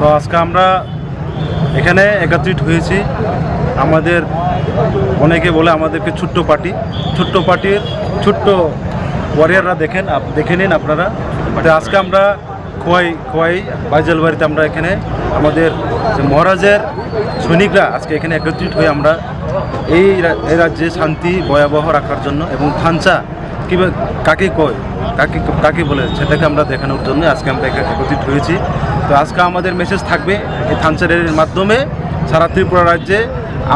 তো আজকে আমরা এখানে একত্রিত হয়েছি। আমাদের অনেকে বলে আমাদেরকে ছোট্ট পার্টির ছোট্ট ওয়ারিয়াররা দেখে নিন আপনারা। তো আজকে আমরা খোয়াই বাইজালবাড়িতে আমরা এখানে আমাদের যে মহারাজের সৈনিকরা আজকে এখানে একত্রিত হয়ে আমরা এই রাজ্যে শান্তি ভয়াবহ রাখার জন্য এবং থানচা কীভাবে কাকে বলে সেটাকে আমরা দেখানোর জন্য আজকে আমরা একত্রিত হয়েছি। তো আজকে আমাদের মেসেজ থাকবে এই থানচা র্যালির মাধ্যমে সারা ত্রিপুরা রাজ্যে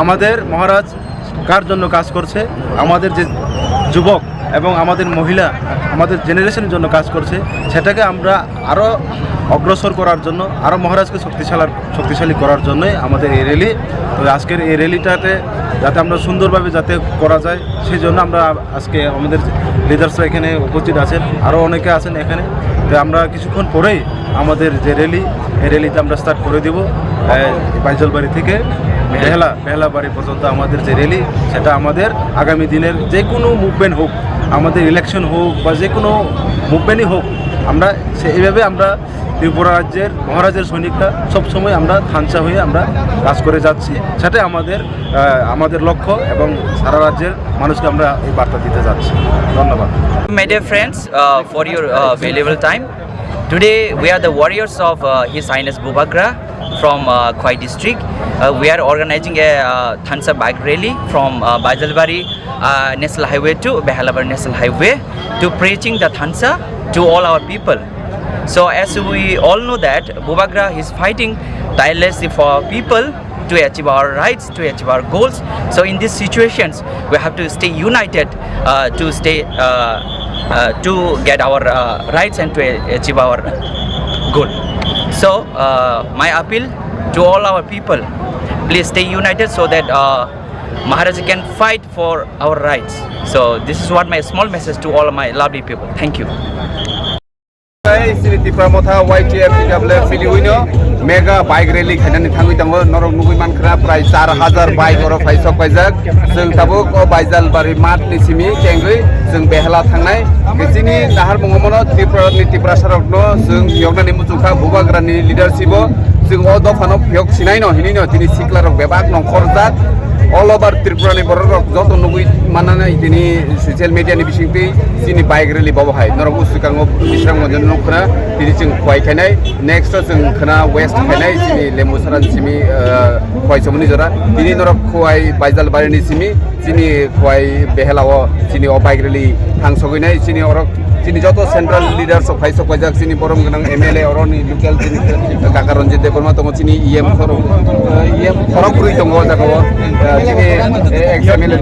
আমাদের মহারাজ কার জন্য কাজ করছে, আমাদের যে যুবক এবং আমাদের মহিলা আমাদের জেনারেশনের জন্য কাজ করছে, সেটাকে আমরা আরও অগ্রসর করার জন্য, আরও মহারাজকে শক্তিশালী করার জন্যই আমাদের এই র্যালি। তো আজকের এই র্যালিটাতে যাতে আমরা সুন্দরভাবে যাতে করা যায় সেই জন্য আমরা আজকে আমাদের লিডার্সরা এখানে উপস্থিত আছেন, আরও অনেকে আছেন এখানে। তো আমরা কিছুক্ষণ পরেই আমাদের যে র্যালি, এই র্যালিতে আমরা স্টার্ট করে দেব বাইজলবাড়ি থেকে বেহালাবাড়ি পর্যন্ত আমাদের যে র্যালি, সেটা আমাদের আগামী দিনের যে কোনো মুভমেন্ট হোক, আমাদের ইলেকশন হোক বা যে কোনো মুভমেন্টই হোক, আমরা এইভাবে আমরা ত্রিপুরা রাজ্যের মহারাজের সৈনিকরা সবসময় আমরা থানচা হয়ে আমরা কাজ করে যাচ্ছি। সেটাই আমাদের লক্ষ্য এবং সারা রাজ্যের মানুষকে আমরা এই বার্তা দিতে যাচ্ছি। ধন্যবাদ। My dear friends, for your valuable time. Today we are the warriors of His Highness Bubagra from Khwai district. We are organizing a Thansa bike rally from Baijalbari National Highway to Behalabari National Highway to preaching the Thansa to all our people. So as we all know that Bubagra is fighting tirelessly for people to achieve our rights, to achieve our goals. So in these situations we have to stay united to get our rights and to achieve our goal. So my appeal to all our people, please stay united so that Maharaja can fight for our rights. So this is what my small message to all of my lovely people. Thank you. Tiripura Motha YTF PWF mega bike rally खायनानै थाङै दङ नरक नुगै मानखरा प्राय 4000 bike अर फाइसक बाइजाक जों Tabuk बाइजालबारि मातनि सिमि केंगै जों बेहला थांनाय गेसिनि दाहार मंगमनो त्रिपुरा सरकनो जों फियगनानि मुजुखा बुबाग्रानि लिडारशिप जों अ दफानो फियग सिनायनो हिनिनो दिनै सिक्लारक बेबाक नखरजाक all over Tripura borok joto nugui manana idini social media ni bisingti sini bike rally babo hai norok usukango bisrang mojon nokna tini jing khwai khainai next jing khana west khainai sini lemusaran simi khwai somni jora tini norok khwai baijalbari ni sini khwai behelao sini o bike rally thangsoginai sini orok sini joto central leaders of Faisok Pajak sini borom ganang MLA oroni local sini Kakak Ranjit Deborma tongo sini EM Korokuri tongo jagawo sini ex-MLA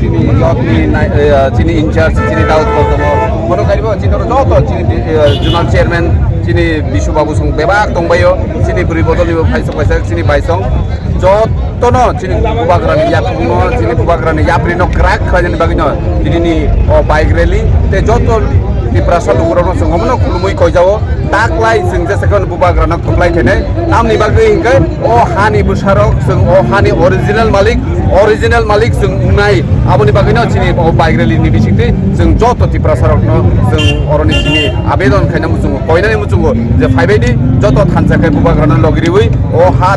sini Yotni sini in charge sini Daud tongo bono karibo sini joto sini Journal Chairman sini Bishu Babu Song bebak tongbayo sini beri bodol ni Faisok Pajak sini Baisong jotono sini Bubagrani yapno sini Bubagrani yaprino crack khajani bagino sini ni bike rally te joto di prasal ukuran sengomno kulumui kojawo taklai sengja sekon Bubagrana taklai kene namni bagri hingke hani besarok seng hani original malik seng unai aboni bagino sini bike rally ni bisingti seng joto di prasarok no seng oroni sini abedon kena musungo koinani musungo je faibedi joto thansa kai Bubagrana logiriwi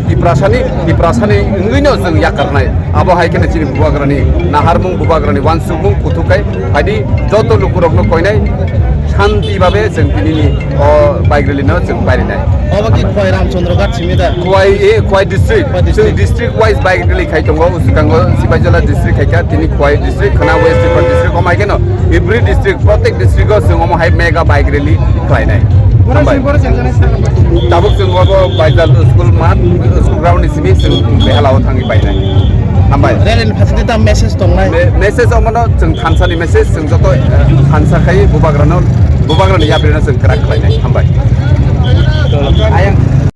di prasani ngino seng yakarnai abo hai kene sini Bubagrani naharmung Bubagrani wansumung kutukai hadi joto lukurok no koinai শান্তি ভাবে जों दिनैनि bike रैलिनो जों बायनाय अबकि खय रामचंद्रघाट सिमिदा खय district जों district wise bike rally खाय दङ उसिकांगो सिबाइजला डिस्ट्रिक्ट खायका दिनै खय डिस्ट्रिक्ट खना वेस्ट त्रिपुरा डिस्ट्रिक्ट कमायगोन एभ्रि डिस्ट्रिक्ट प्रत्येक डिस्ट्रिक्टआव जों हाय मेगा बाइक रैलि खायनाय ताबुक जों बाइजाल स्कुल मात स्कुल ग्राउन्ड सिमि जों बेहालाव थाङि बायनाय हामबाय रेलिन फासिति दा मेसेज दंनाय मेसेज अमनो जों थानसानि मेसेज जों जत थानसा खाय बुबाग्रानो याब्रेनो जों क्राक खालायनाय हामबाय